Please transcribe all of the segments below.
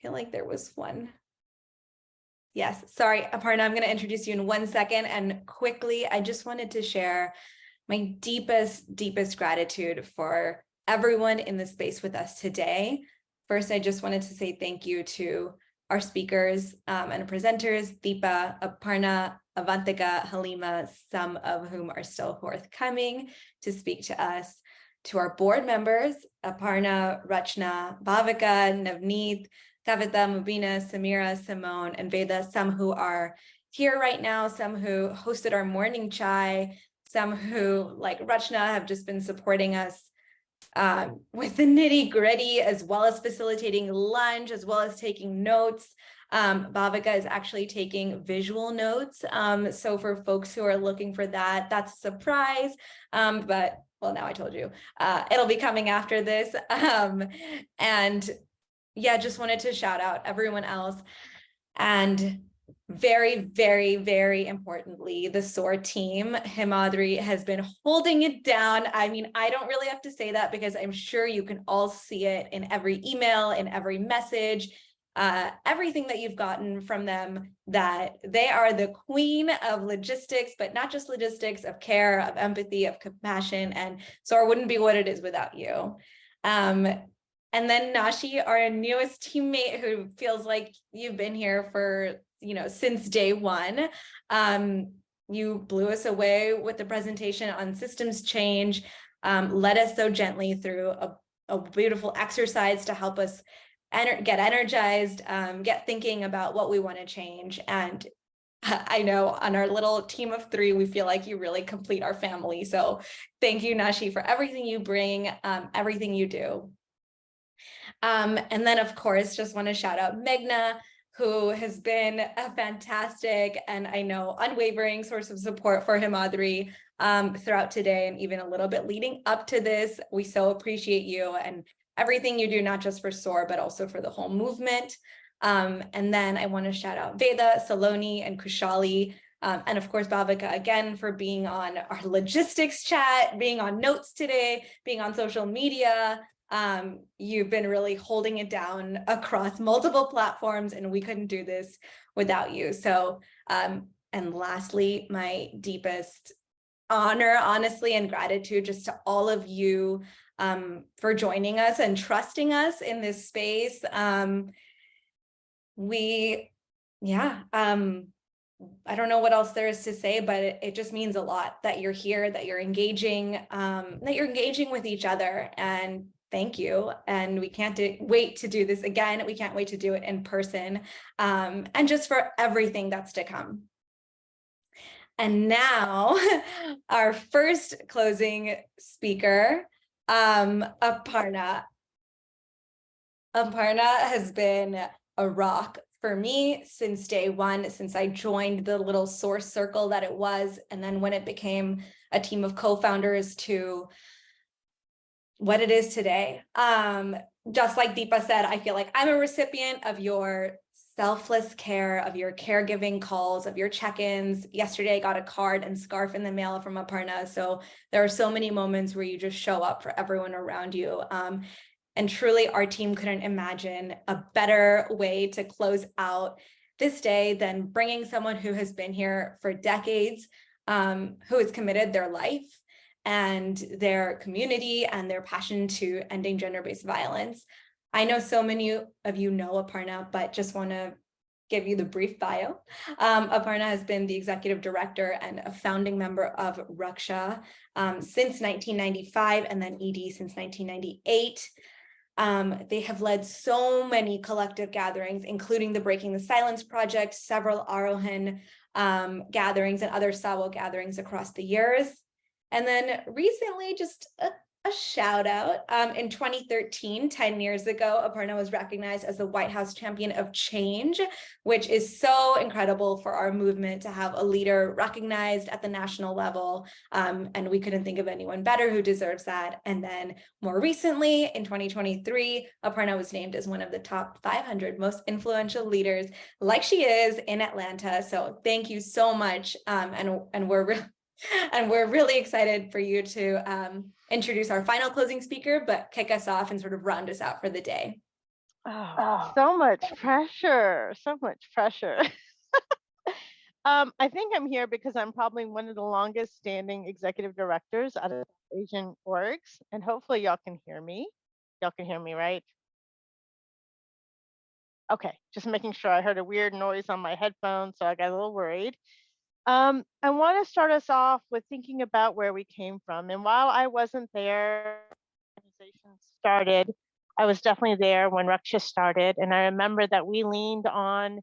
feel like there was one. Yes, sorry, Aparna, I'm going to introduce you in 1 second. And quickly, I just wanted to share my deepest gratitude for everyone in the space with us today. First, I just wanted to say thank you to our speakers and presenters, Deepa, Aparna, Avantika, Haleema, some of whom are still forthcoming to speak to us, to our board members, Aparna, Rachna, Bhavika, Navneet, Kavita, Mubina, Samira, Simone, and Veda, some who are here right now, some who hosted our morning chai, some who, like Rachna, have just been supporting us with the nitty gritty, as well as facilitating lunch, as well as taking notes. Bhavika is actually taking visual notes. So for folks who are looking for that, that's a surprise. But well, now I told you, it'll be coming after this. And yeah, just wanted to shout out everyone else. And very importantly, the SOAR team, Himadri, has been holding it down. I mean, I don't really have to say that because I'm sure you can all see it in every email, in every message, everything that you've gotten from them, that they are the queen of logistics, but not just logistics, of care, of empathy, of compassion, and SOAR wouldn't be what it is without you. And then Nashi, our newest teammate, who feels like you've been here for, since day one. You blew us away with the presentation on systems change, led us so gently through a beautiful exercise to help us get energized, get thinking about what we want to change. And I know on our little team of 3, we feel like you really complete our family. So thank you, Nashi, for everything you bring, everything you do. And then, of course, just want to shout out Meghna, who has been a fantastic and I know unwavering source of support for Himadri throughout today and even a little bit leading up to this. We so appreciate you and everything you do, not just for SOAR, but also for the whole movement. And then I want to shout out Veda, Saloni, and Kushali, and of course, Bhavika, again, for being on our logistics chat, being on notes today, being on social media. You've been really holding it down across multiple platforms, and we couldn't do this without you. So, and lastly, my deepest honor, honestly, and gratitude just to all of you for joining us and trusting us in this space. I don't know what else there is to say, but it just means a lot that you're here, that you're engaging with each other, and thank you. And we can't wait to do this again. We can't wait to do it in person, and just for everything that's to come. And now our first closing speaker, Aparna. Aparna has been a rock for me since day one, since I joined the little SOAR circle that it was, and then when it became a team of co-founders to what it is today. Just like Deepa said, I feel like I'm a recipient of your selfless care, of your caregiving calls, of your check-ins. Yesterday, I got a card and scarf in the mail from Aparna. So there are so many moments where you just show up for everyone around you. And truly, our team couldn't imagine a better way to close out this day than bringing someone who has been here for decades, who has committed their life and their community and their passion to ending gender-based violence. I know so many of you know Aparna, but just want to give you the brief bio. Aparna has been the executive director and a founding member of Raksha since 1995, and then ED since 1998. They have led so many collective gatherings, including the Breaking the Silence Project, several Arohan gatherings, and other Sawa gatherings across the years. And then recently, just a shout out. In 2013, 10 years ago, Aparna was recognized as the White House Champion of Change, which is so incredible for our movement to have a leader recognized at the national level. And we couldn't think of anyone better who deserves that. And then more recently, in 2023, Aparna was named as one of the top 500 most influential leaders, like she is, in Atlanta. So thank you so much. And we're really excited for you to introduce our final closing speaker, but kick us off and sort of round us out for the day. Oh, so much pressure, so much pressure. I think I'm here because I'm probably one of the longest standing executive directors out of Asian orgs, and hopefully y'all can hear me. Y'all can hear me, right? Okay, just making sure. I heard a weird noise on my headphones, so I got a little worried. I want to start us off with thinking about where we came from. And while I wasn't there, organization started, I was definitely there when Raksha started. And I remember that we leaned on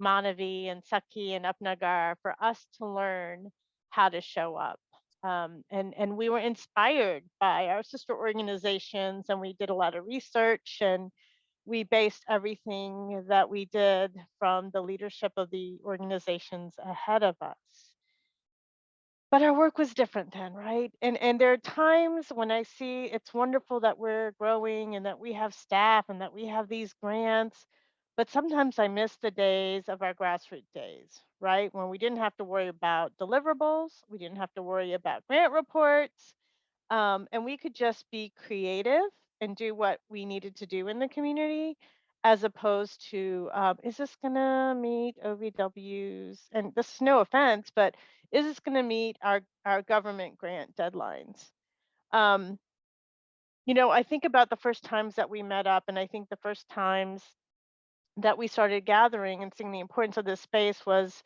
Manavi and Saki and Upnagar for us to learn how to show up. And we were inspired by our sister organizations, and we did a lot of research, and we based everything that we did from the leadership of the organizations ahead of us. But our work was different then, right? And there are times when I see it's wonderful that we're growing and that we have staff and that we have these grants, but sometimes I miss the days of our grassroots days, right? When we didn't have to worry about deliverables, we didn't have to worry about grant reports, and we could just be creative and do what we needed to do in the community, as opposed to, is this going to meet OVWs? And this is no offense, but is this going to meet our government grant deadlines? Um, I think about the first times that we met up, and I think the first times that we started gathering and seeing the importance of this space was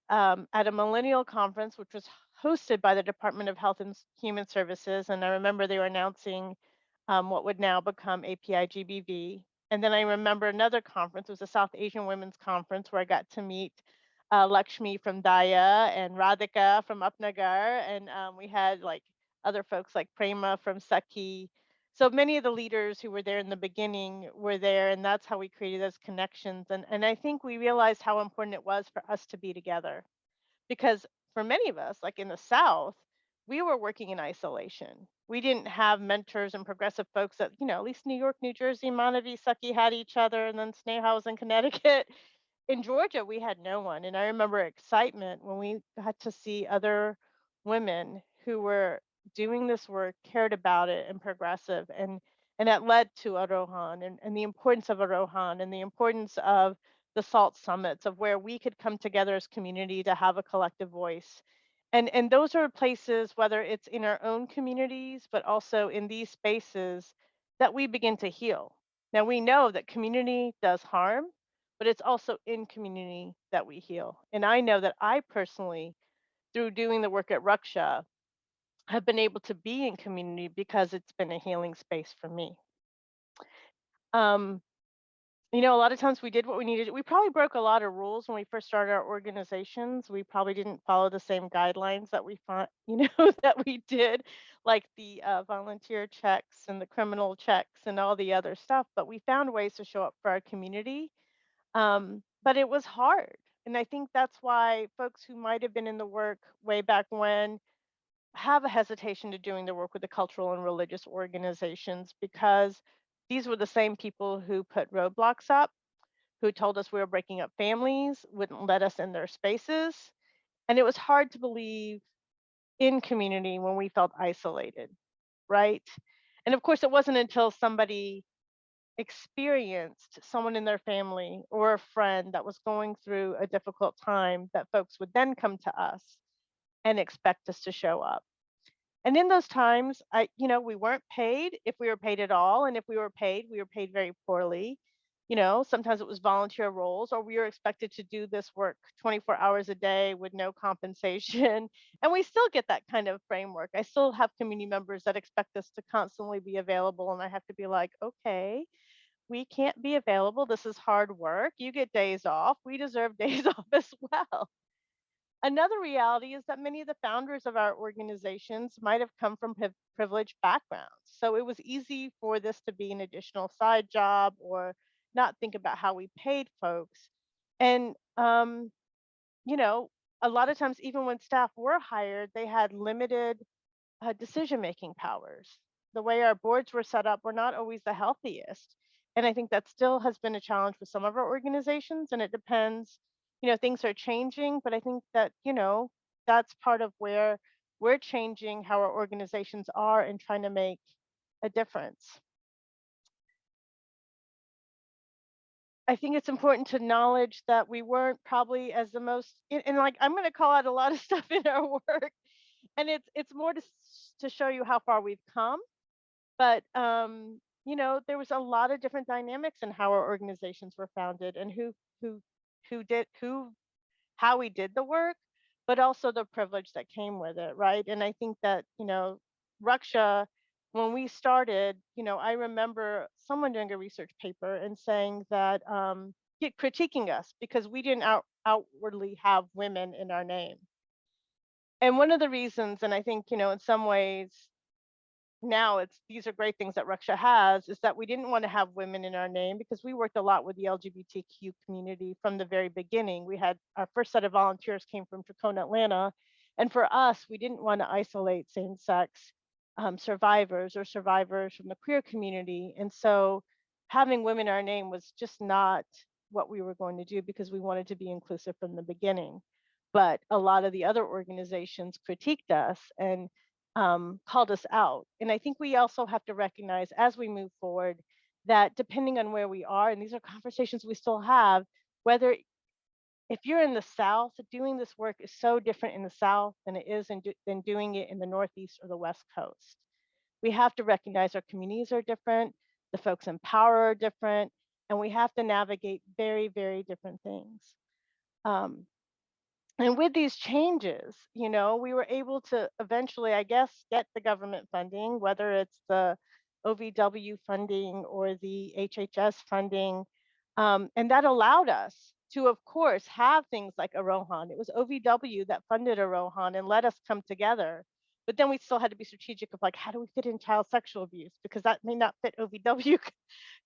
at a millennial conference, which was hosted by the Department of Health and Human Services. And I remember they were announcing what would now become API GBV. And then I remember another conference, it was a South Asian Women's Conference, where I got to meet Lakshmi from Daya and Radhika from Upnagar. And we had like other folks like Prema from Saki. So many of the leaders who were there in the beginning were there, and that's how we created those connections. And I think we realized how important it was for us to be together, because for many of us, like in the South, we were working in isolation. We didn't have mentors and progressive folks that, at least New York, New Jersey, Montevideo, Sucky had each other, and then Sneha was in Connecticut. In Georgia, we had no one. And I remember excitement when we got to see other women who were doing this work, cared about it, and progressive. And that led to Arohan, and the importance of Arohan, and the importance of the SALT summits, of where we could come together as community to have a collective voice. And those are places, whether it's in our own communities, but also in these spaces, that we begin to heal. Now we know that community does harm, but it's also in community that we heal. And I know that I personally, through doing the work at Ruksha, have been able to be in community because it's been a healing space for me. Um, a lot of times we did what we needed. We probably broke a lot of rules when we first started our organizations. We probably didn't follow the same guidelines that we thought, that we did, like the volunteer checks and the criminal checks and all the other stuff. But we found ways to show up for our community. But it was hard. And I think that's why folks who might have been in the work way back when have a hesitation to doing the work with the cultural and religious organizations, because these were the same people who put roadblocks up, who told us we were breaking up families, wouldn't let us in their spaces. And it was hard to believe in community when we felt isolated, right? And of course, it wasn't until somebody experienced someone in their family or a friend that was going through a difficult time that folks would then come to us and expect us to show up. And in those times, we weren't paid, if we were paid at all. And if we were paid very poorly. Sometimes it was volunteer roles, or we were expected to do this work 24 hours a day with no compensation. And we still get that kind of framework. I still have community members that expect us to constantly be available. And I have to be like, okay, we can't be available. This is hard work. You get days off. We deserve days off as well. Another reality is that many of the founders of our organizations might have come from privileged backgrounds. So it was easy for this to be an additional side job, or not think about how we paid folks. And, you know, a lot of times, even when staff were hired, they had limited decision-making powers. The way our boards were set up were not always the healthiest. And I think that still has been a challenge with some of our organizations, and it depends, things are changing, but I think that, that's part of where we're changing how our organizations are and trying to make a difference. I think it's important to acknowledge that we weren't probably as the most, and like I'm going to call out a lot of stuff in our work, and it's more to show you how far we've come. But there was a lot of different dynamics in how our organizations were founded and who who how we did the work, but also the privilege that came with it, right? And I think that, Raksha, when we started, I remember someone doing a research paper and saying that, critiquing us because we didn't outwardly have women in our name. And one of the reasons, and I think, in some ways, now these are great things that Raksha has, is that we didn't want to have women in our name because we worked a lot with the LGBTQ community from the very beginning. We had our first set of volunteers came from Tacoma, Atlanta, and for us, we didn't want to isolate same-sex survivors or survivors from the queer community, and so having women in our name was just not what we were going to do because we wanted to be inclusive from the beginning. But a lot of the other organizations critiqued us and called us out. And I think we also have to recognize as we move forward that depending on where we are, and these are conversations we still have, whether if you're in the South, doing this work is so different in the South than it is than doing it in the Northeast or the West Coast. We have to recognize our communities are different, the folks in power are different, and we have to navigate very, very different things. And with these changes, we were able to eventually, I guess, get the government funding, whether it's the OVW funding or the HHS funding. And that allowed us to, of course, have things like Arohan. It was OVW that funded Arohan and let us come together. But then we still had to be strategic of like, how do we fit in child sexual abuse? Because that may not fit OVW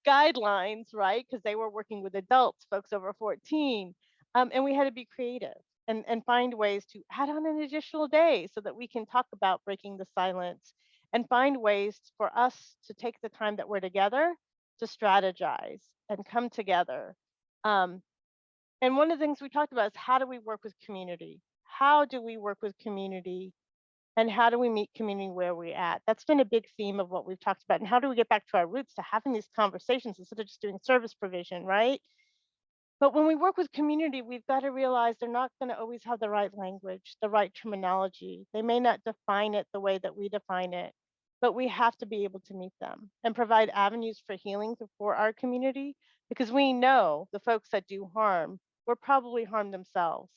guidelines, right? Because they were working with adults, folks over 14. And we had to be creative and find ways to add on an additional day so that we can talk about breaking the silence and find ways for us to take the time that we're together to strategize and come together. And one of the things we talked about is how do we work with community? How do we work with community? And how do we meet community where we're at? That's been a big theme of what we've talked about. And how do we get back to our roots to having these conversations instead of just doing service provision, right? But when we work with community, we've got to realize they're not going to always have the right language, the right terminology. They may not define it the way that we define it, but we have to be able to meet them and provide avenues for healing for our community because we know the folks that do harm were probably harmed themselves,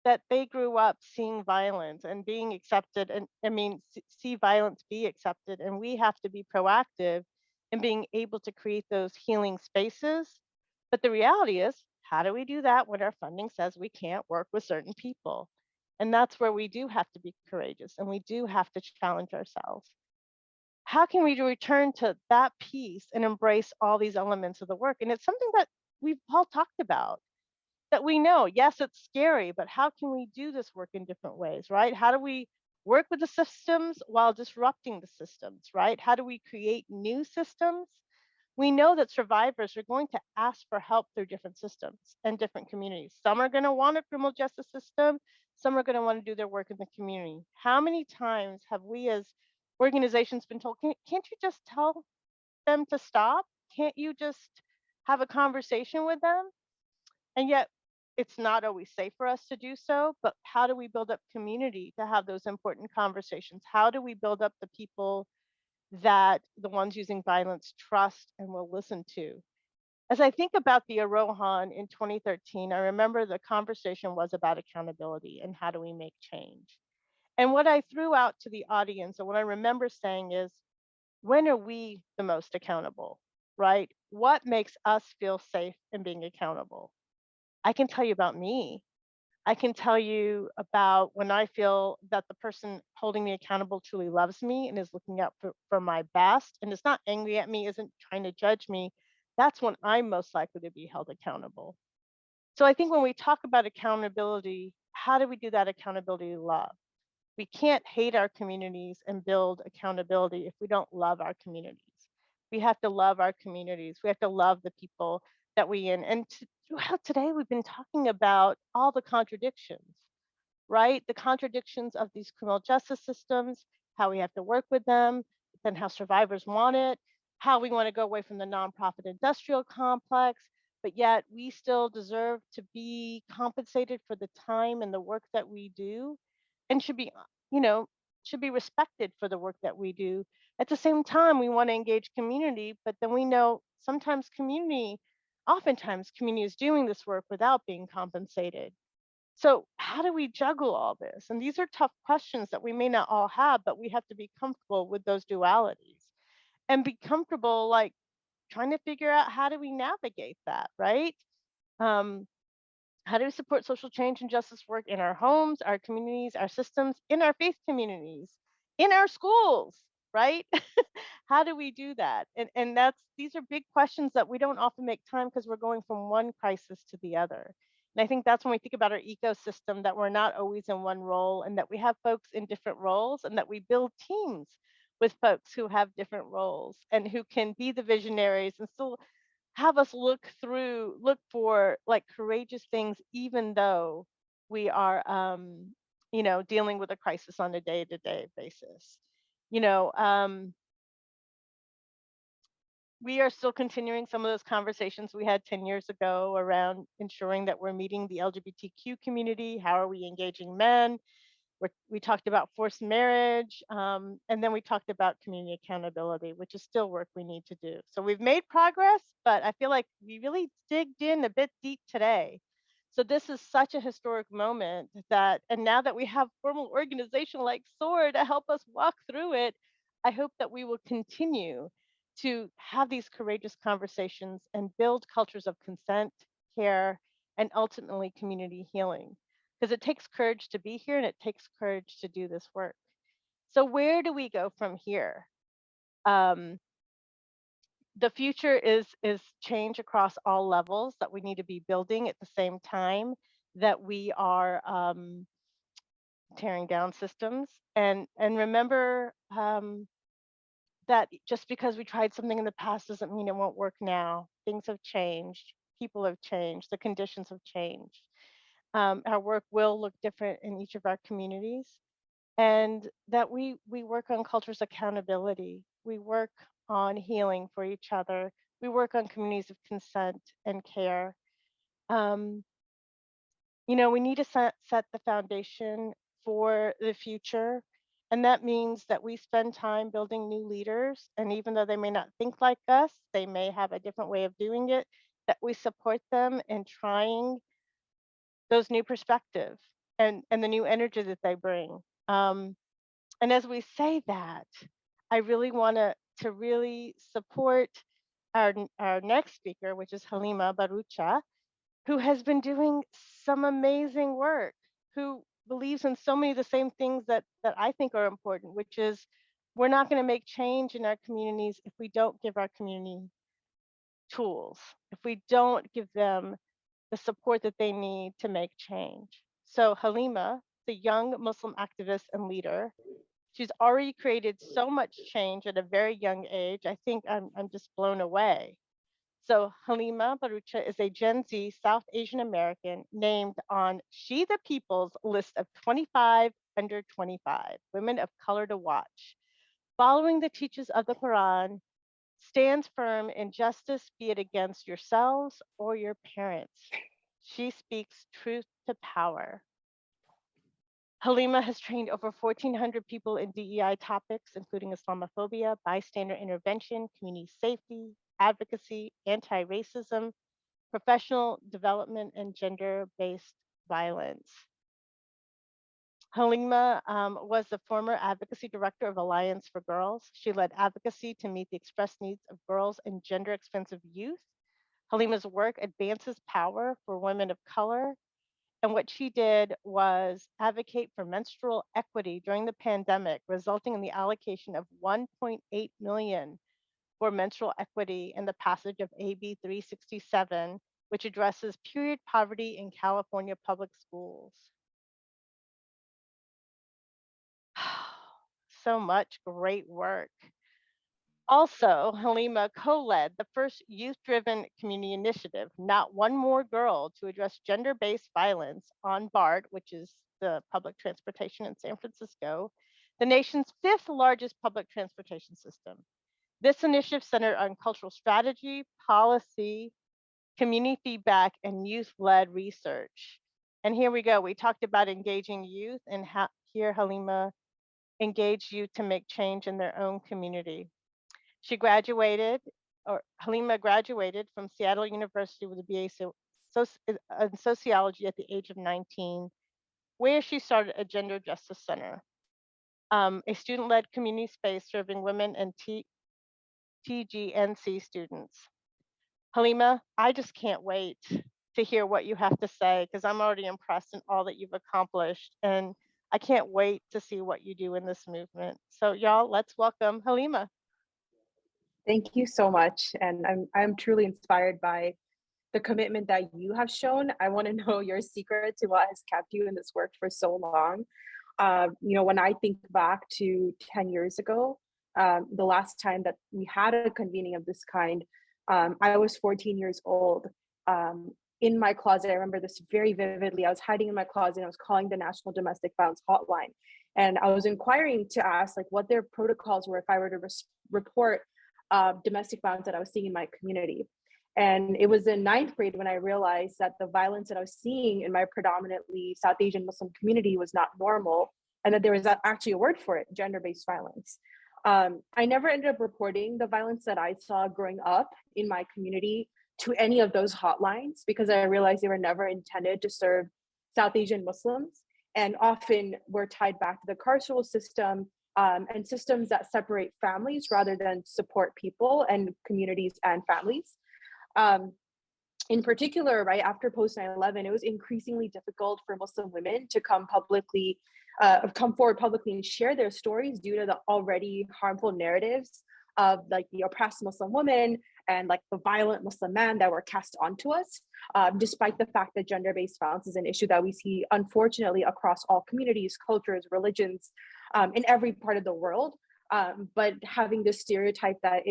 that they grew up seeing violence and being accepted, and see violence be accepted. And we have to be proactive in being able to create those healing spaces. But the reality is, how do we do that when our funding says we can't work with certain people? And that's where we do have to be courageous and we do have to challenge ourselves. How can we return to that piece and embrace all these elements of the work? And it's something that we've all talked about, that we know, yes, it's scary, but how can we do this work in different ways, right? How do we work with the systems while disrupting the systems, right? How do we create new systems? We know that survivors are going to ask for help through different systems and different communities. Some are going to want a criminal justice system. Some are going to want to do their work in the community. How many times have we as organizations been told, can't you just tell them to stop? Can't you just have a conversation with them? And yet it's not always safe for us to do so, but how do we build up community to have those important conversations? How do we build up the people that the ones using violence trust and will listen to? As I think about the Arohan in 2013, I remember the conversation was about accountability and how do we make change? And what I threw out to the audience, and what I remember saying is, when are we the most accountable, right? What makes us feel safe in being accountable? I can tell you about me. I can tell you about when I feel that the person holding me accountable truly loves me and is looking out for my best and is not angry at me, isn't trying to judge me. That's when I'm most likely to be held accountable. So I think when we talk about accountability, how do we do that accountability love? We can't hate our communities and build accountability if we don't love our communities. We have to love our communities. We have to love the people that we in. And throughout today, we've been talking about all the contradictions, right? The contradictions of these criminal justice systems, how we have to work with them, then how survivors want it, how we want to go away from the nonprofit industrial complex, but yet we still deserve to be compensated for the time and the work that we do, and should be, you know, should be respected for the work that we do. At the same time, we want to engage community, but then we know sometimes oftentimes community is doing this work without being compensated. So how do we juggle all this? And these are tough questions that we may not all have, but we have to be comfortable with those dualities and be comfortable, like, trying to figure out how do we navigate that, right? Um, how do we support social change and justice work in our homes, our communities, our systems, in our faith communities, in our schools, right? How do we do that? And these are big questions that we don't often make time because we're going from one crisis to the other. And I think that's when we think about our ecosystem, that we're not always in one role and that we have folks in different roles and that we build teams with folks who have different roles and who can be the visionaries and still have us look for like courageous things, even though we are, dealing with a crisis on a day-to-day basis. You know, we are still continuing some of those conversations we had 10 years ago around ensuring that we're meeting the LGBTQ community. How are we engaging men? We talked about forced marriage, and then we talked about community accountability, which is still work we need to do. So we've made progress, but I feel like we really digged in a bit deep today. So this is such a historic moment and now that we have formal organization like SOAR to help us walk through it, I hope that we will continue to have these courageous conversations and build cultures of consent, care, and ultimately community healing, because it takes courage to be here and it takes courage to do this work. So where do we go from here? Um, the future is change across all levels that we need to be building at the same time that we are tearing down systems. And remember that just because we tried something in the past doesn't mean it won't work now. Things have changed, people have changed, the conditions have changed. Our work will look different in each of our communities, and that we work on culture's accountability. We work on healing for each other. We work on communities of consent and care. Um, we need to set the foundation for the future. And that means that we spend time building new leaders. And even though they may not think like us, they may have a different way of doing it, that we support them in trying those new perspectives and the new energy that they bring. And as we say that, I really want to really support our next speaker, which is Haleema Bharoocha, who has been doing some amazing work, who believes in so many of the same things that I think are important, which is we're not going to make change in our communities if we don't give our community tools, if we don't give them the support that they need to make change. So Haleema, the young Muslim activist and leader, she's already created so much change at a very young age. I think I'm just blown away. So Haleema Bharoocha is a Gen Z South Asian American named on She the People's list of 25 under 25 women of color to watch. Following the teachings of the Quran, stands firm in justice, be it against yourselves or your parents. She speaks truth to power. Haleema has trained over 1,400 people in DEI topics, including Islamophobia, bystander intervention, community safety, advocacy, anti-racism, professional development, and gender-based violence. Haleema was the former advocacy director of Alliance for Girls. She led advocacy to meet the expressed needs of girls and gender-expensive youth. Haleema's work advances power for women of color. And what she did was advocate for menstrual equity during the pandemic, resulting in the allocation of 1.8 million for menstrual equity and the passage of AB 367, which addresses period poverty in California public schools. So much great work. Also, Haleema co-led the first youth-driven community initiative, Not One More Girl, to address gender-based violence on BART, which is the public transportation in San Francisco, the nation's 5th largest public transportation system. This initiative centered on cultural strategy, policy, community feedback, and youth-led research. And here we go. We talked about engaging youth, and here Haleema engaged youth to make change in their own community. She graduated, or Haleema graduated from Seattle University with a BA in sociology at the age of 19, where she started a gender justice center, a student-led community space serving women and TGNC students. Haleema, I just can't wait to hear what you have to say, because I'm already impressed in all that you've accomplished, and I can't wait to see what you do in this movement. So y'all, let's welcome Haleema. Thank you so much. And I'm truly inspired by the commitment that you have shown. I want to know your secret to what has kept you in this work for so long. When I think back to 10 years ago, the last time that we had a convening of this kind, I was 14 years old. In my closet, I remember this very vividly. I was hiding in my closet and I was calling the National Domestic Violence Hotline. And I was inquiring to ask what their protocols were if I were to report domestic violence that I was seeing in my community. And it was in ninth grade when I realized that the violence that I was seeing in my predominantly South Asian Muslim community was not normal, and that there was actually a word for it, gender-based violence. I never ended up reporting the violence that I saw growing up in my community to any of those hotlines, because I realized they were never intended to serve South Asian Muslims, and often were tied back to the carceral system and systems that separate families rather than support people and communities and families. In particular, right after post 9/11, it was increasingly difficult for Muslim women to come forward publicly and share their stories due to the already harmful narratives of the oppressed Muslim woman and the violent Muslim man that were cast onto us, despite the fact that gender-based violence is an issue that we see, unfortunately, across all communities, cultures, religions, in every part of the world. But having this stereotype that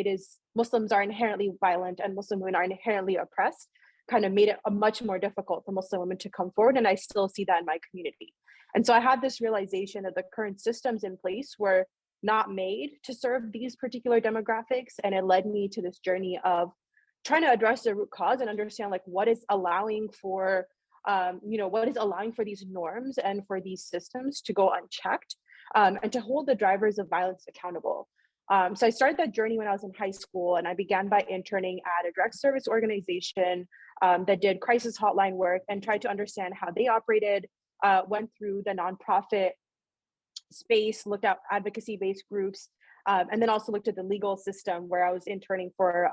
Muslims are inherently violent and Muslim women are inherently oppressed kind of made it much more difficult for Muslim women to come forward. And I still see that in my community. And so I had this realization that the current systems in place were not made to serve these particular demographics. And it led me to this journey of trying to address the root cause and understand what is allowing for, these norms and for these systems to go unchecked, and to hold the drivers of violence accountable. So I started that journey when I was in high school, and I began by interning at a direct service organization that did crisis hotline work and tried to understand how they operated, went through the nonprofit space, looked at advocacy-based groups, and then also looked at the legal system, where I was interning for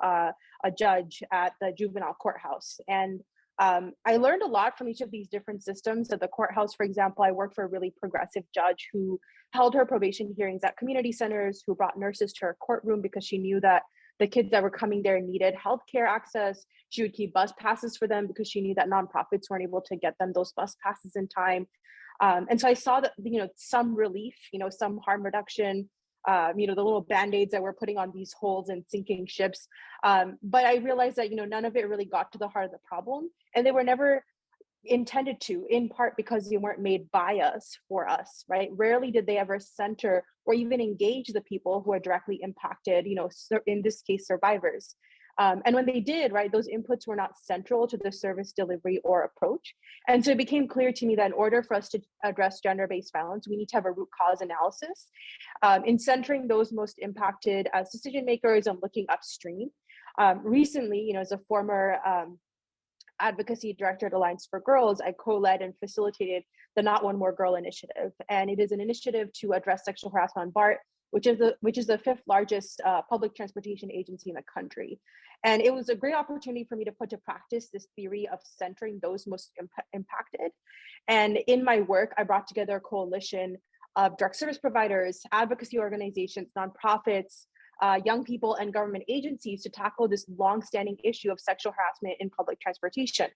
a judge at the juvenile courthouse. And I learned a lot from each of these different systems. At the courthouse, for example, I worked for a really progressive judge who held her probation hearings at community centers, who brought nurses to her courtroom because she knew that the kids that were coming there needed healthcare access. She would keep bus passes for them because she knew that nonprofits weren't able to get them those bus passes in time. And so I saw that, some relief, some harm reduction, the little band-aids that we're putting on these holes and sinking ships. But I realized that, none of it really got to the heart of the problem. And they were never intended to, in part because they weren't made by us for us, right? Rarely did they ever center or even engage the people who are directly impacted, in this case, survivors. And when they did, right, those inputs were not central to the service delivery or approach. And so it became clear to me that in order for us to address gender-based violence, we need to have a root cause analysis in centering those most impacted as decision makers and looking upstream. Recently, as a former advocacy director at Alliance for Girls, I co-led and facilitated the Not One More Girl initiative. And it is an initiative to address sexual harassment on BART, which is the fifth largest public transportation agency in the country. And it was a great opportunity for me to put to practice this theory of centering those most impacted. And in my work, I brought together a coalition of direct service providers, advocacy organizations, nonprofits, young people, and government agencies to tackle this longstanding issue of sexual harassment in public transportation.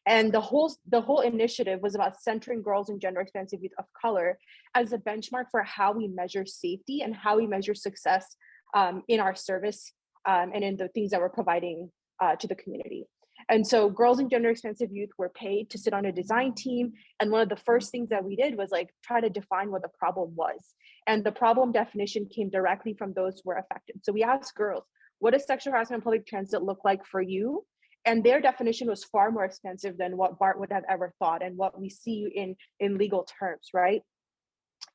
And the whole initiative was about centering girls and gender expansive youth of color as a benchmark for how we measure safety and how we measure success in our service and in the things that we're providing to the community. And so girls and gender expansive youth were paid to sit on a design team. And one of the first things that we did was try to define what the problem was. And the problem definition came directly from those who were affected. So we asked girls, what does sexual harassment in public transit look like for you? And their definition was far more expensive than what BART would have ever thought and what we see in legal terms, right?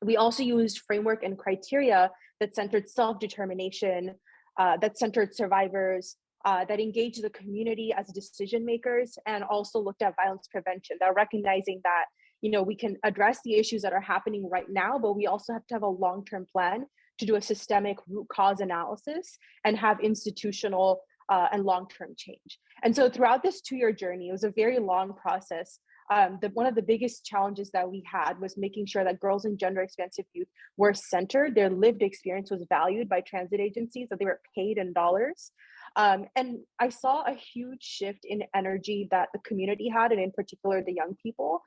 We also used framework and criteria that centered self-determination, that centered survivors, that engaged the community as decision makers, and also looked at violence prevention, that recognizing that, you know, we can address the issues that are happening right now, but we also have to have a long-term plan to do a systemic root cause analysis and have institutional and long-term change. And so throughout this 2-year journey, it was a very long process. One of the biggest challenges that we had was making sure that girls and gender expansive youth were centered, their lived experience was valued by transit agencies, that they were paid in dollars. And I saw a huge shift in energy that the community had, and in particular the young people.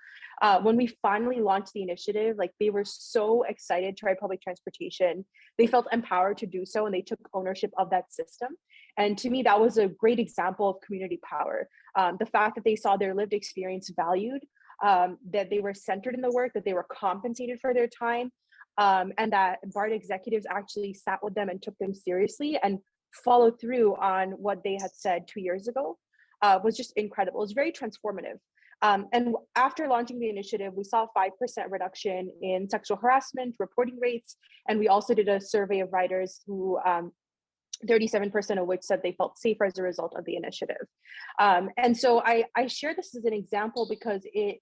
When we finally launched the initiative, like, they were so excited to ride public transportation. They felt empowered to do so, and they took ownership of that system. And to me, that was a great example of community power. The fact that they saw their lived experience valued, that they were centered in the work, that they were compensated for their time, and that BART executives actually sat with them and took them seriously and followed through on what they had said 2 years ago, was just incredible. It was very transformative. And after launching the initiative, we saw a 5% reduction in sexual harassment reporting rates. And we also did a survey of riders who 37% of which said they felt safer as a result of the initiative. And so I share this as an example because it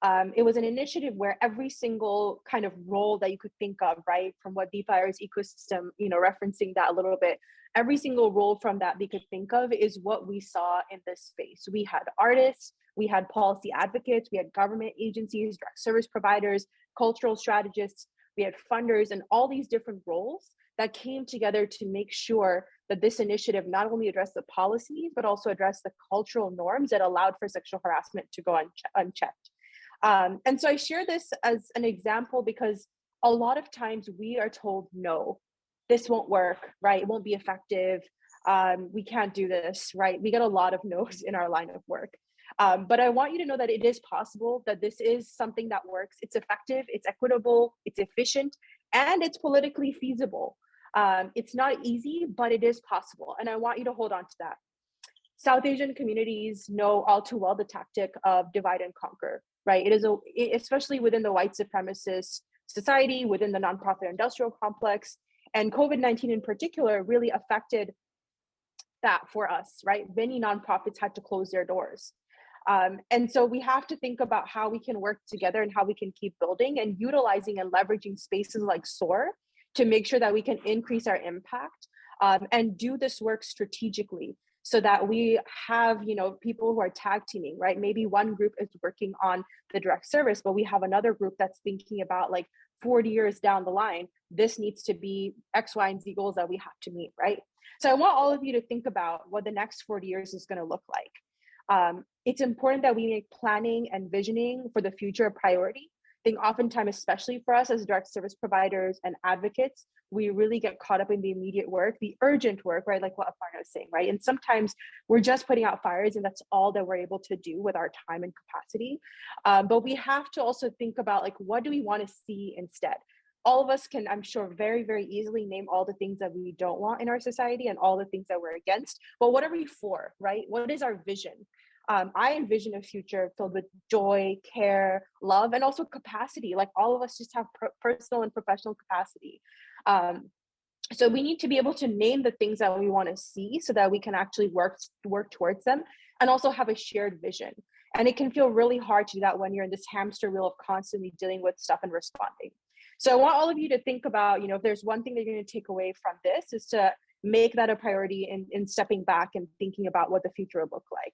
was an initiative where every single kind of role that you could think of, right, from what DeFi's ecosystem, you know, referencing that a little bit, every single role from that we could think of is what we saw in this space. We had artists, we had policy advocates, we had government agencies, direct service providers, cultural strategists, we had funders, and all these different roles that came together to make sure that this initiative not only addressed the policies, but also addressed the cultural norms that allowed for sexual harassment to go unchecked. And so I share this as an example because a lot of times we are told, no, this won't work, right? It won't be effective. We can't do this, right? We get a lot of no's in our line of work. But I want you to know that it is possible, that this is something that works. It's effective, it's equitable, it's efficient, and it's politically feasible. It's not easy, but it is possible. And I want you to hold on to that. South Asian communities know all too well the tactic of divide and conquer, right? It is especially within the white supremacist society, within the nonprofit industrial complex, and COVID-19 in particular really affected that for us, right? Many nonprofits had to close their doors. And so we have to think about how we can work together and how we can keep building and utilizing and leveraging spaces like SOAR to make sure that we can increase our impact and do this work strategically, so that we have, you know, people who are tag teaming, right? Maybe one group is working on the direct service, but we have another group that's thinking about, like, 40 years down the line, this needs to be X, Y, and Z goals that we have to meet, right? So I want all of you to think about what the next 40 years is going to look like. It's important that we make planning and visioning for the future a priority. I think oftentimes, especially for us as direct service providers and advocates, we really get caught up in the immediate work, the urgent work, right? Like what Aparna was saying, right? And sometimes we're just putting out fires and that's all that we're able to do with our time and capacity. But we have to also think about, like, what do we want to see instead? All of us can, I'm sure, very, very easily name all the things that we don't want in our society and all the things that we're against. But what are we for, right? What is our vision? I envision a future filled with joy, care, love, and also capacity. Like, all of us just have personal and professional capacity. So we need to be able to name the things that we want to see so that we can actually work towards them, and also have a shared vision. And it can feel really hard to do that when you're in this hamster wheel of constantly dealing with stuff and responding. So I want all of you to think about, you know, if there's one thing that you're going to take away from this, is to make that a priority in stepping back and thinking about what the future will look like.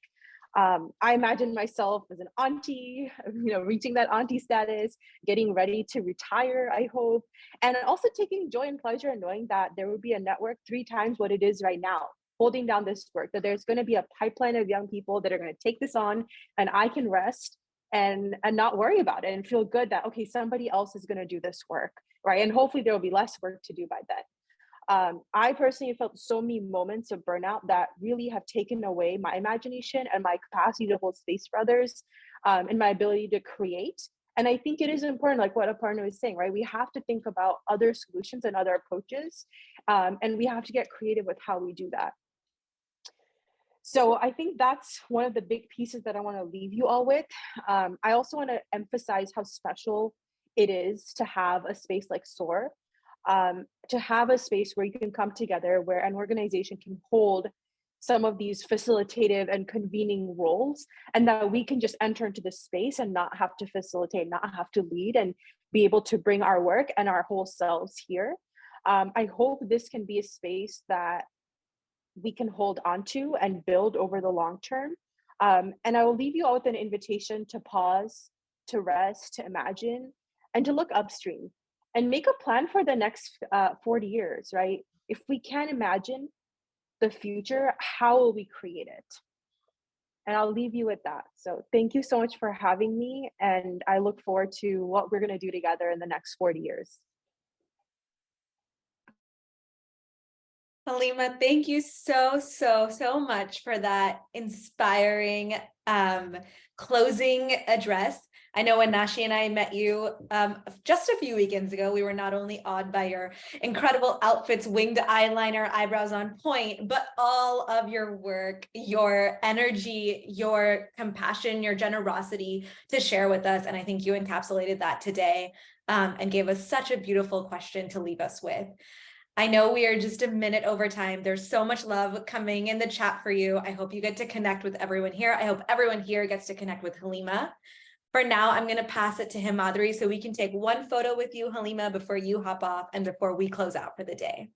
I imagine myself as an auntie, you know, reaching that auntie status, getting ready to retire, I hope, and also taking joy and pleasure in knowing that there will be a network 3 times what it is right now, holding down this work, that there's going to be a pipeline of young people that are going to take this on, and I can rest and not worry about it and feel good that, okay, somebody else is going to do this work, right? And hopefully there will be less work to do by then. I personally felt so many moments of burnout that really have taken away my imagination and my capacity to hold space for others, and my ability to create. And I think it is important, like what Aparna was saying, right? We have to think about other solutions and other approaches, and we have to get creative with how we do that. So I think that's one of the big pieces that I want to leave you all with. I also want to emphasize how special it is to have a space like SOAR, to have a space where you can come together, where an organization can hold some of these facilitative and convening roles, and that we can just enter into this space and not have to facilitate, not have to lead, and be able to bring our work and our whole selves here. I hope this can be a space that we can hold onto and build over the long term. And I will leave you all with an invitation to pause, to rest, to imagine, and to look upstream and make a plan for the next 40 years, right? If we can't imagine the future, how will we create it? And I'll leave you with that. So thank you so much for having me. And I look forward to what we're going to do together in the next 40 years. Haleema, thank you so much for that inspiring closing address. I know when Nashi and I met you just a few weekends ago, we were not only awed by your incredible outfits, winged eyeliner, eyebrows on point, but all of your work, your energy, your compassion, your generosity to share with us. And I think you encapsulated that today and gave us such a beautiful question to leave us with. I know we are just a minute over time. There's so much love coming in the chat for you. I hope you get to connect with everyone here. I hope everyone here gets to connect with Haleema. For now, I'm going to pass it to Himadri so we can take one photo with you, Haleema, before you hop off and before we close out for the day.